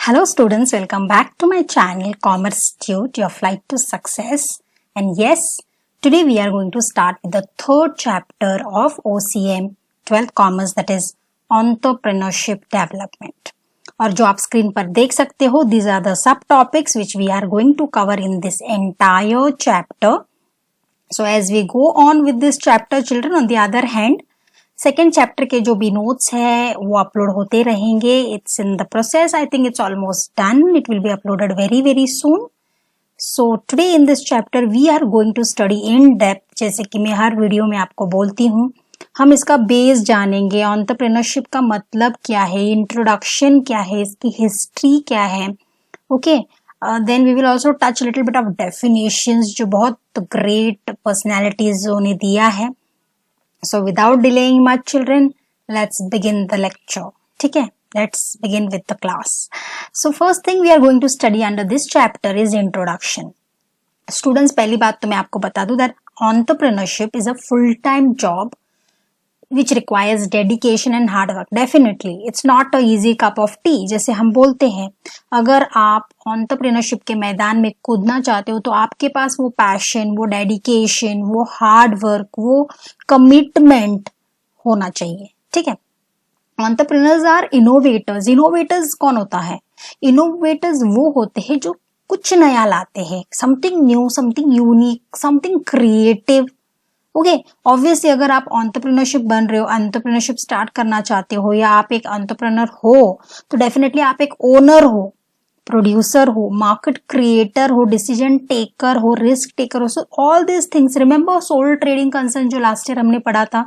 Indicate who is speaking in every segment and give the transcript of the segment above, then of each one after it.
Speaker 1: Hello students, welcome back to my channel Commerce Tute, your flight to success. And yes, today we are going to start with the third chapter of OCM 12th Commerce, that is Entrepreneurship Development. और जो आप screen पर देख सकते हो, these are the subtopics which we are going to cover in this entire chapter. So as we go on with this chapter, children, on the other hand, second chapter के जो भी नोट्स है वो upload होते रहेंगे. It's in the process. I think it's almost done. It will be uploaded very very soon. So today in this chapter we are going to study in depth. जैसे कि मैं हर वीडियो में आपको बोलती हूँ, हम इसका बेस जानेंगे. एंटरप्रेन्योरशिप का मतलब क्या है, इंट्रोडक्शन क्या है, इसकी हिस्ट्री क्या है. Okay, then we will also touch little bit of definitions जो बहुत ग्रेट पर्सनैलिटीज ने दिया है. So without delaying much, children, let's begin the lecture. ठीक है, let's begin with the class. So first thing we are going to study under this chapter is introduction. Students, पहली बात तो मैं आपको बता दूं that entrepreneurship is a full-time job which requires dedication and hard work. Definitely, it's not a easy cup of tea. जैसे हम बोलते हैं, अगर आप entrepreneurship के मैदान में कूदना चाहते हो तो आपके पास वो पैशन, वो डेडिकेशन, वो हार्ड वर्क, वो कमिटमेंट होना चाहिए. ठीक है. Entrepreneurs are innovators. Innovators कौन होता है? Innovators वो होते हैं जो कुछ नया लाते हैं, something new, something unique, something creative. Okay, obviously अगर आप एंटरप्रेन्योरशिप बन रहे हो, एंटरप्रेन्योरशिप स्टार्ट करना चाहते हो, या आप एक एंटरप्रेन्योर हो, तो डेफिनेटली आप एक ओनर हो, प्रोड्यूसर हो, मार्केट क्रिएटर हो, डिसीजन टेकर हो, रिस्क टेकर हो. So all this things. Remember sole trading concern जो लास्ट ईयर हमने पढ़ा था.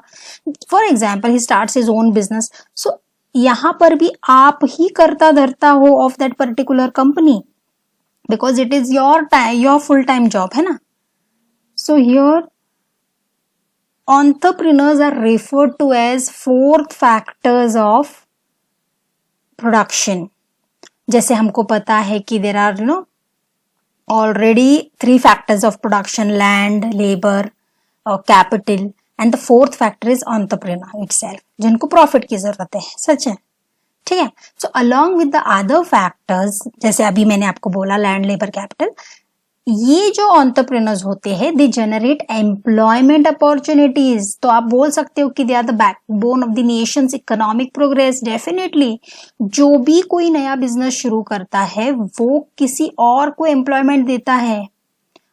Speaker 1: For example, he starts his own business. So यहाँ पर भी आप ही करता धरता हो of that particular company, because it is your full time job, है ना. So here entrepreneurs are referred to as fourth factors of production. जैसे हमको पता है कि there are already three factors of production: land, labor, capital, and the fourth factor is entrepreneur itself, जिनको profit की जरूरत है. सच है, ठीक है. So along with the other factors, जैसे अभी मैंने आपको बोला, land, labor, capital, ये जो एंटरप्रेन्योर्स होते हैं, दे जनरेट एम्प्लॉयमेंट अपॉर्चुनिटीज. तो आप बोल सकते हो कि they are the backbone of the nation's economic progress. Definitely जो भी कोई नया बिजनेस शुरू करता है वो किसी और को एम्प्लॉयमेंट देता है.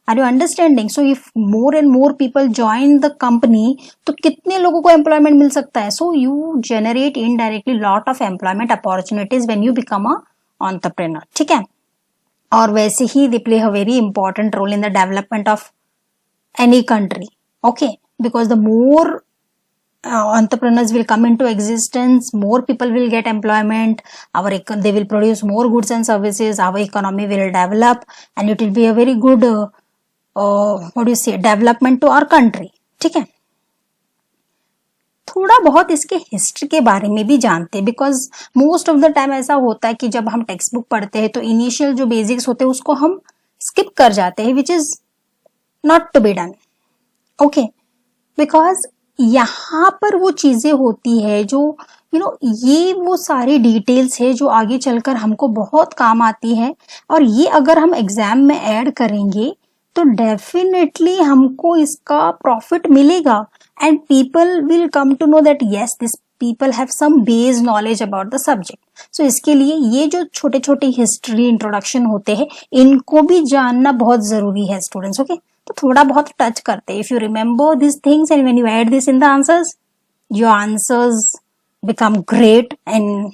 Speaker 1: Are you understanding? So if more and more people join the company, तो कितने लोगों को एम्प्लॉयमेंट मिल सकता है. So you generate indirectly lot of employment opportunities when you become a entrepreneur. ठीक है. और वैसे ही they play a very important role in the development of any country. Okay, because the more entrepreneurs will come into existence, more people will get employment, they will produce more goods and services, our economy will develop, and it will be a very good development to our country. ठीक है. थोड़ा बहुत इसके history के बारे में भी जानते हैं, because most of the time ऐसा होता है कि जब हम टेक्स्ट बुक पढ़ते हैं तो इनिशियल जो बेसिक्स होते हैं उसको हम स्किप कर जाते हैं, which is not to be done. Okay, because यहाँ पर वो चीजें होती है जो ये वो सारी डिटेल्स है जो आगे चलकर हमको बहुत काम आती है. और ये अगर हम एग्जाम में ऐड करेंगे तो डेफिनेटली हमको इसका प्रॉफिट मिलेगा. And people will come to know that yes, these people have some base knowledge about the subject. So इसके लिए ये जो छोटे छोटे हिस्ट्री इंट्रोडक्शन होते हैं, इनको भी जानना बहुत जरूरी है स्टूडेंट्स. ओके, तो थोड़ा बहुत टच करते हैं. If you remember this things and when you add this in the answers, your answers become great and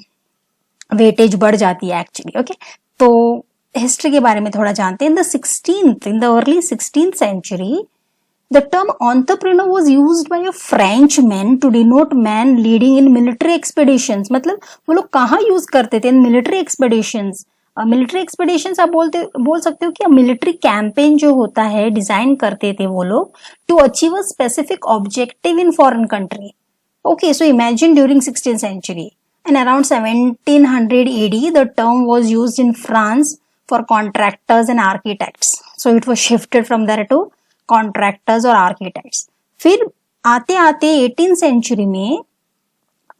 Speaker 1: weightage बढ़ जाती है एक्चुअली. ओके, तो हिस्ट्री के बारे में थोड़ा जानते हैं. In the early 16th century, the term entrepreneur was used by a Frenchman to denote man leading in military expeditions. मतलब वो लोग कहाँ यूज करते थे? Military expeditions. मिलिट्री एक्सपेडिशंस आप बोल सकते हो कि मिलिट्री कैंपेन जो होता है डिजाइन करते थे वो लोग to achieve a specific objective in foreign country. Okay, so imagine during 16th century and around 1700 AD the term was used in France for contractors and architects. So it was shifted from there to contractors और architects. फिर आते आते 18th century में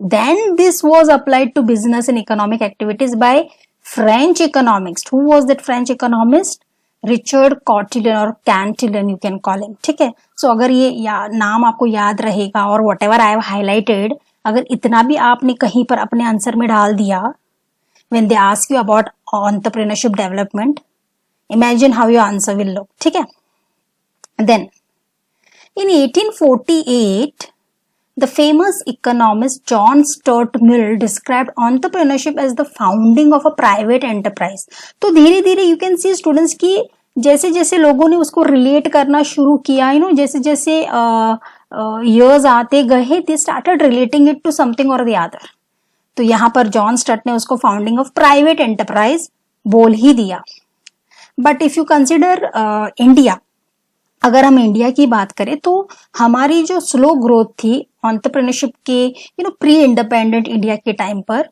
Speaker 1: then this was applied to business and economic activities by French economist. Who was that French economist? Richard Cantillon और Cantillon you can call him. ठीक है. सो अगर ये नाम आपको याद रहेगा और what ever I have highlighted, अगर इतना भी आपने कहीं पर अपने आंसर में डाल दिया when they ask you about entrepreneurship development, imagine how your answer will look. ठीक है. Then in 1848 the famous economist John Stuart Mill described entrepreneurship as the founding of a private enterprise. तो धीरे धीरे you can see students की जैसे जैसे लोगों ने उसको रिलेट करना शुरू किया, यू नो, जैसे जैसे years आते गए, they started relating it to something or the other. तो यहाँ पर जॉन स्टर्ट ने उसको फाउंडिंग ऑफ प्राइवेट एंटरप्राइज बोल ही दिया. But if you consider India, अगर हम इंडिया की बात करें तो हमारी जो स्लो ग्रोथ थी एंटरप्रेन्योरशिप के प्री इंडिपेंडेंट इंडिया के टाइम पर,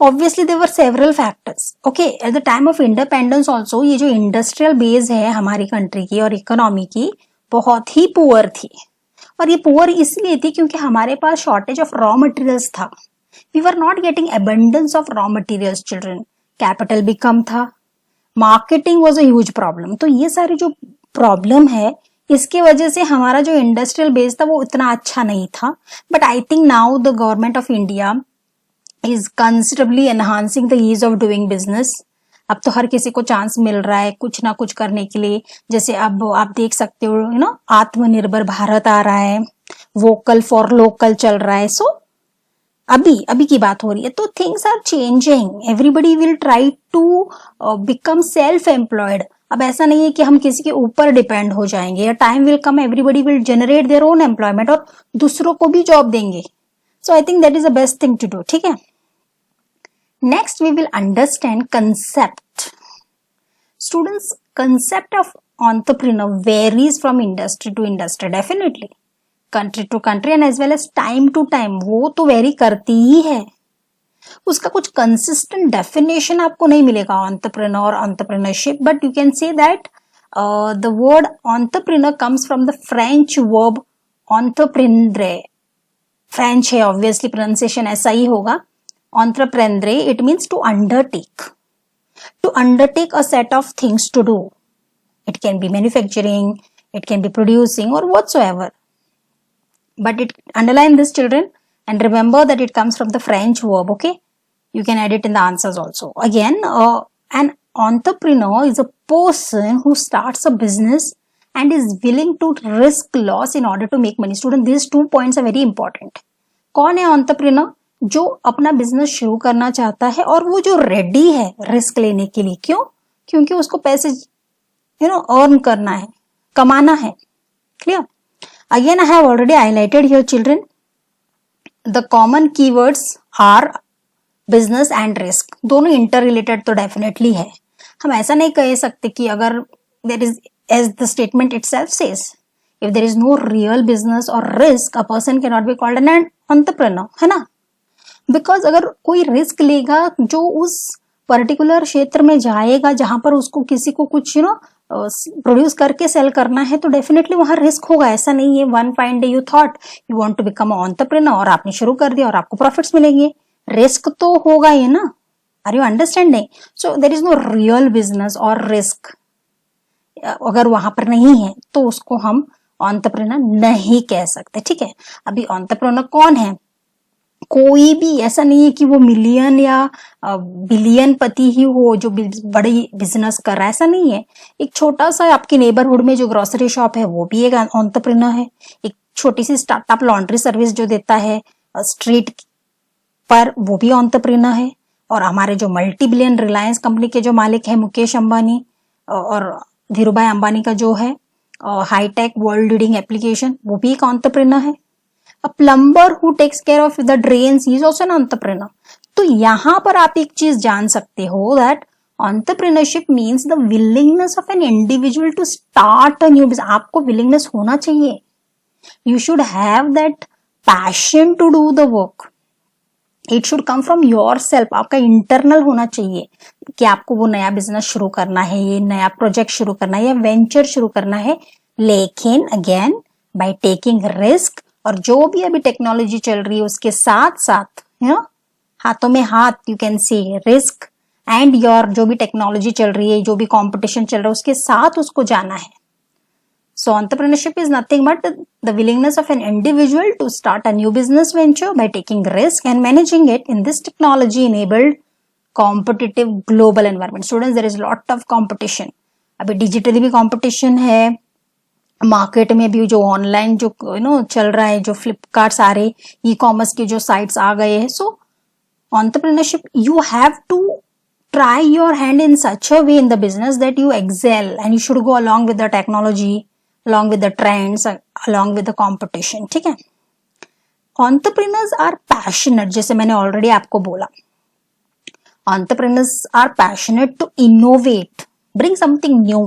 Speaker 1: obviously there were several factors. Okay, at the time of independence also ये जो इंडस्ट्रियल बेस है हमारी कंट्री की और इकोनॉमी की, बहुत ही पुअर थी. और ये पुअर इसलिए थी क्योंकि हमारे पास शॉर्टेज ऑफ रॉ मटेरियल्स था. We were not getting abundance of raw materials children. Capital भी कम था. Marketing was a huge problem. तो ये सारी जो प्रॉब्लम है, इसके वजह से हमारा जो इंडस्ट्रियल बेस था वो इतना अच्छा नहीं था. But I think now the government of India is considerably enhancing the ease of doing business. अब तो हर किसी को चांस मिल रहा है कुछ ना कुछ करने के लिए. जैसे अब आप देख सकते हो आत्मनिर्भर भारत आ रहा है, वोकल फॉर लोकल चल रहा है. सो अभी की बात हो रही है. तो things are changing. Everybody will try to become self employed. अब ऐसा नहीं है कि हम किसी के ऊपर डिपेंड हो जाएंगे. Time will come, everybody will generate their own employment और दूसरों को भी जॉब देंगे. So I think that is the best thing to do. ठीक है. Next we will understand concept. Students, concept of entrepreneur varies from industry to industry, definitely country to country and as well as time to time. वो तो very करती ही है. उसका कुछ consistent definition आपको नहीं मिलेगा entrepreneur entrepreneurship. But you can say that the word entrepreneur comes from the French verb entrepreneur. French है, ऑब्वियसली प्रोनाउंसिएशन ऐसा ही होगा. Entrepreneur, it means to undertake a set of things to do. It can be manufacturing, it can be producing और whatsoever. But it underline this, children, and remember that it comes from the French verb. Okay, you can add it in the answers also. Again, an entrepreneur is a person who starts a business and is willing to risk loss in order to make money. Student, these 2 points are very important. कौन है entrepreneur? जो अपना business शुरू करना चाहता है और वो जो रेडी है रिस्क लेने के लिए. क्यों? क्योंकि उसको पैसे अर्न करना है, कमाना है. Clear? Again, I have already highlighted here, children. The common keywords are business and risk. दोनों interrelated तो definitely है. हम ऐसा नहीं कह सकते कि अगर there is, as the statement itself says, if there is no real business or risk, a person cannot be called an entrepreneur, है ना? Because अगर कोई रिस्क लेगा जो उस पर्टिकुलर क्षेत्र में जाएगा जहां पर उसको किसी को कुछ प्रोड्यूस करके सेल करना है, तो डेफिनेटली वहां रिस्क होगा. ऐसा नहीं है one fine day you thought you want to become entrepreneur और आपने शुरू कर दिया और आपको प्रॉफिट्स मिलेंगे. रिस्क तो होगा ही ना. Are you understanding? So there is no real business और रिस्क. अगर वहां पर नहीं है तो उसको हम एंटरप्रेन्योर नहीं कह सकते. ठीक है. अभी एंटरप्रेन्योर कौन है? कोई भी ऐसा नहीं है कि वो मिलियन या बिलियन पति ही हो जो बड़ी बिजनेस कर रहा है. ऐसा नहीं है. एक छोटा सा आपके नेबरहुड में जो ग्रोसरी शॉप है वो भी एक एंटरप्रेन्योर है. एक छोटी सी स्टार्टअप लॉन्ड्री सर्विस जो देता है स्ट्रीट पर, वो भी एंटरप्रेन्योर है. और हमारे जो मल्टी बिलियन रिलायंस कंपनी के जो मालिक है मुकेश अंबानी और धीरूभाई अंबानी का जो है हाईटेक वर्ल्ड लीडिंग एप्लीकेशन, वो भी एक एंटरप्रेन्योर है. A plumber who takes care of the drains, he is also an entrepreneur. तो यहाँ पर आप एक चीज जान सकते हो that entrepreneurship means the willingness of an individual to start a new business. आपको willingness होना चाहिए. You should have that passion to do the work. It should come from yourself. आपका internal होना चाहिए कि आपको वो नया बिजनेस शुरू करना है, ये नया प्रोजेक्ट शुरू करना है या वेंचर शुरू करना है. लेकिन अगेन by taking risk, और जो भी अभी टेक्नोलॉजी चल रही है उसके साथ साथ हाथों में हाथ, यू कैन से रिस्क एंड योर जो भी टेक्नोलॉजी चल रही है, जो भी कंपटीशन चल रहा है, उसके साथ उसको जाना है. So entrepreneurship is nothing but the willingness of an individual to start a new business venture by taking risk and managing it in this technology enabled competitive global environment. Students, there is a lot of competition. अभी digitally भी competition है, market में भी जो online जो चल रहा है, जो फ्लिपकार्ट सारे ई कॉमर्स के जो साइट्स आ गए हैं. सो entrepreneurship, you have to try your hand in such a way in the business that you excel and you should go along with the technology, along with the trends, along with the competition. ठीक है. Entrepreneurs are passionate, जैसे मैंने already आपको बोला. Entrepreneurs are passionate to innovate, bring something new,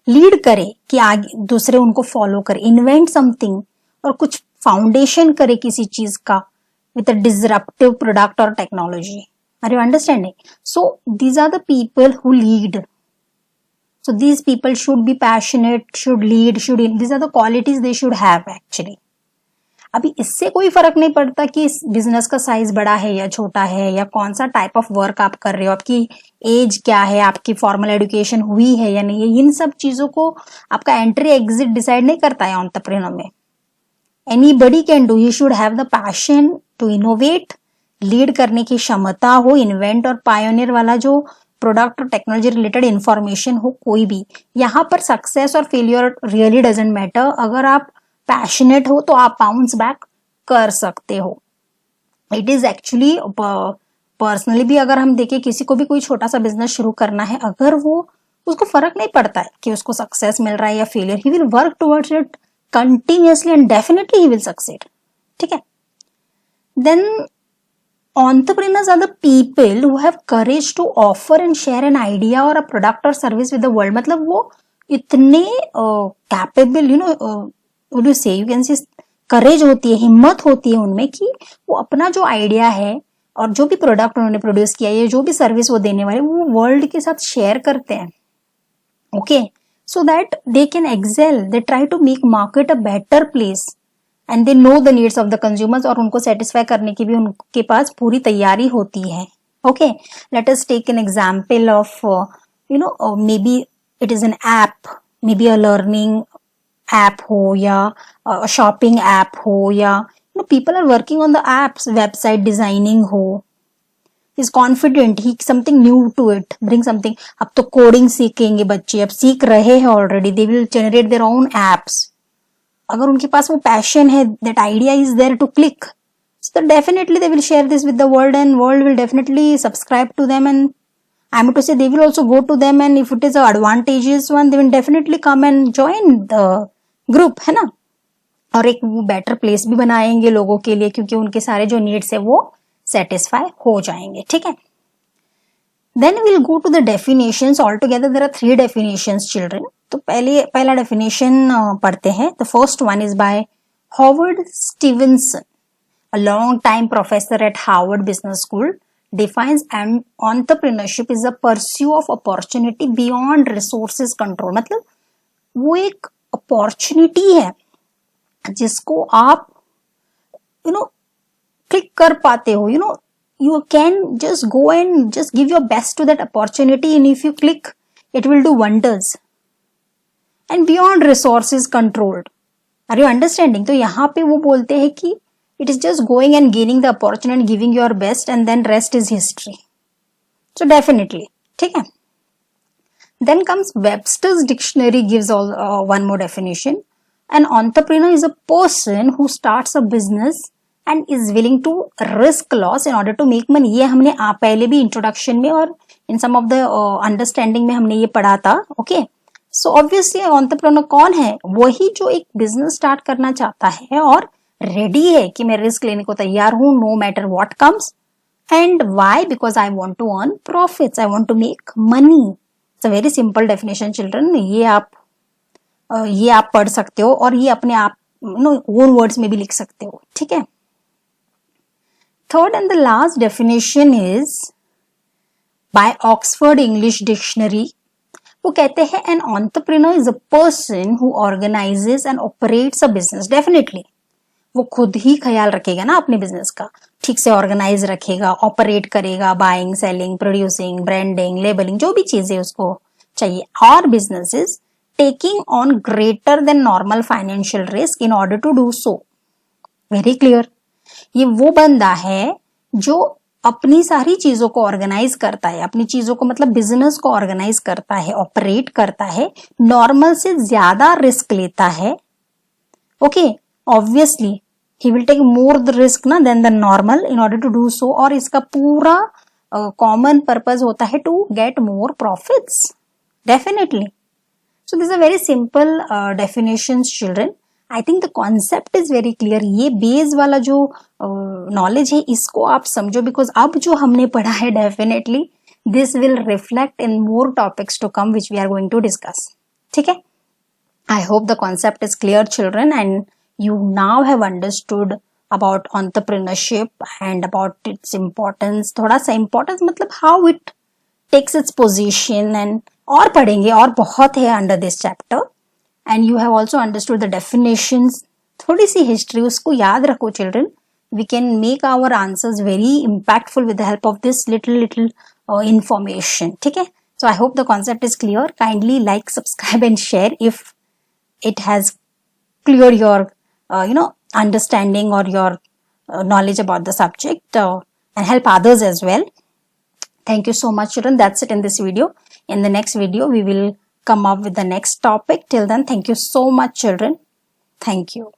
Speaker 1: lead करे कि आगे दूसरे उनको फॉलो करे, इन्वेंट समथिंग और कुछ फाउंडेशन करे किसी चीज का with a disruptive product or technology. Are you understanding? So these are the people who lead. So these people should be passionate, should lead, these are the qualities they should have actually. अभी इससे कोई फर्क नहीं पड़ता कि इस business का size बड़ा है या छोटा है, या कौन सा टाइप ऑफ वर्क आप कर रहे हो, आपकी एज क्या है, आपकी फॉर्मल एजुकेशन हुई है या नहीं है. इन सब चीजों को आपका एंट्री एग्जिट डिसाइड नहीं करता है एंटरप्रेन्योर में. Anybody can do. You should have the passion to innovate, lead करने की क्षमता हो, इन्वेंट और पायोनियर वाला जो प्रोडक्ट और टेक्नोलॉजी रिलेटेड इंफॉर्मेशन हो, कोई भी. यहाँ पर सक्सेस और फेलियर रियली डजंट मैटर. अगर आप पैशनेट हो तो आप बाउंस बैक कर सकते हो. इट इज एक्चुअली पर्सनली भी अगर हम देखें, किसी को भी कोई छोटा सा बिजनेस शुरू करना है, अगर वो उसको फर्क नहीं पड़ता है कि उसको सक्सेस मिल रहा है या failure, he will work towards it continuously and definitely he will succeed. ठीक है. Then entrepreneurs are the people who have courage to offer and share an idea or a product or service with the world. मतलब वो इतने capable, what do you say, you can say courage होती है, हिम्मत होती है उनमें कि वो अपना जो आइडिया है और जो भी प्रोडक्ट उन्होंने प्रोड्यूस किया है, जो भी सर्विस वो देने वाले, वो वर्ल्ड के साथ शेयर करते हैं. Okay. So that they can excel, they try to make market a better place and they know the needs of the consumers, और उनको satisfy करने की भी उनके पास पूरी तैयारी होती है. Okay, let us take an example of maybe it is an app, maybe a learning app हो या a shopping app हो, या people are working on the apps, website designing हो. is confident, he something new to it, bring something. अब तो coding सीखेंगे बच्चे, अब सीख रहे हैं already. they will generate their own apps. अगर उनके पास वो पैशन है, that idea is there to click, so definitely they will share this with the world and world will definitely subscribe to them, and I mean to say they will also go to them, and if it is an advantageous one, they will definitely come and join the group, है ना. और एक वो better place भी बनाएंगे लोगों के लिए, क्योंकि उनके सारे जो नीड्स है वो सेटिस्फाई हो जाएंगे. ठीक है. Then will go to the definitions. All together there are 3 definitions children. तो पहला डेफिनेशन पढ़ते हैं. The first one is by Howard Stevenson, a long time professor at Harvard business school, defines entrepreneurship is a pursuit of opportunity beyond resources control. मतलब वो एक opportunity है जिसको आप क्लिक कर पाते हो. You can just go and just give your best to that opportunity, and if you click, it will do wonders. And beyond resources controlled. Are you understanding? तो यहाँ पे वो बोलते हैं कि it is just going and gaining the opportunity and giving your best, and then rest is history. So definitely, ठीक है. Then comes Webster's dictionary gives one more definition. An entrepreneur is a person who starts a business and is willing to risk loss in order to make money. ये हमने पहले भी introduction में और इन सम of the understanding में हमने ये पढ़ा था. ओके. सो ऑब्वियसली एंटरप्रेन्योर कौन है? वही जो एक बिजनेस स्टार्ट करना चाहता है और रेडी है कि मैं रिस्क लेने को तैयार हूं, no matter what comes. And why? Because I want to earn profits, I want to make money. It's a very simple definition children. ये आप पढ़ सकते हो और ये अपने आप ओन वर्ड्स में भी लिख सकते हो. ठीक है. Third and the last definition is by Oxford English Dictionary. वो कहते हैं an entrepreneur is a person who organizes and operates a business. Definitely वो खुद ही ख्याल रखेगा ना अपने बिजनेस का, ठीक से ऑर्गेनाइज रखेगा, ऑपरेट करेगा, buying, selling, producing, branding, labelling, जो भी चीजें उसको चाहिए, और businesses taking on greater than normal financial risk in order to do so. Very clear. ये वो बंदा है जो अपनी सारी चीजों को ऑर्गेनाइज करता है, अपनी चीजों को मतलब बिजनेस को ऑर्गेनाइज करता है, ऑपरेट करता है, नॉर्मल से ज्यादा रिस्क लेता है। Okay, obviously he will take more the risk ना than the normal in order to do so, और इसका पूरा कॉमन पर्पज होता है to get more profits, definitely. So these are very simple definitions, children. I think the concept is very clear. ये base वाला जो knowledge है इसको आप समझो, because अब जो हमने पढ़ा है definitely this will reflect in more topics to come which we are going to discuss. ठीक है? I hope the concept is clear, children, and you now have understood about entrepreneurship and about its importance. थोड़ा सा importance मतलब how it takes its position, and और पढ़ेंगे, और बहुत है under this chapter, and you have also understood the definitions, थोड़ी सी हिस्ट्री, उसको याद रखो children. We can make our answers very impactful with the help of this little information. ठीक है? So I hope the concept is clear. Kindly like, subscribe and share if it has cleared your understanding or your knowledge about the subject, and help others as well. Thank you so much, children. That's it in this video. In the next video, we will come up with the next topic. Till then, thank you so much, children. Thank you.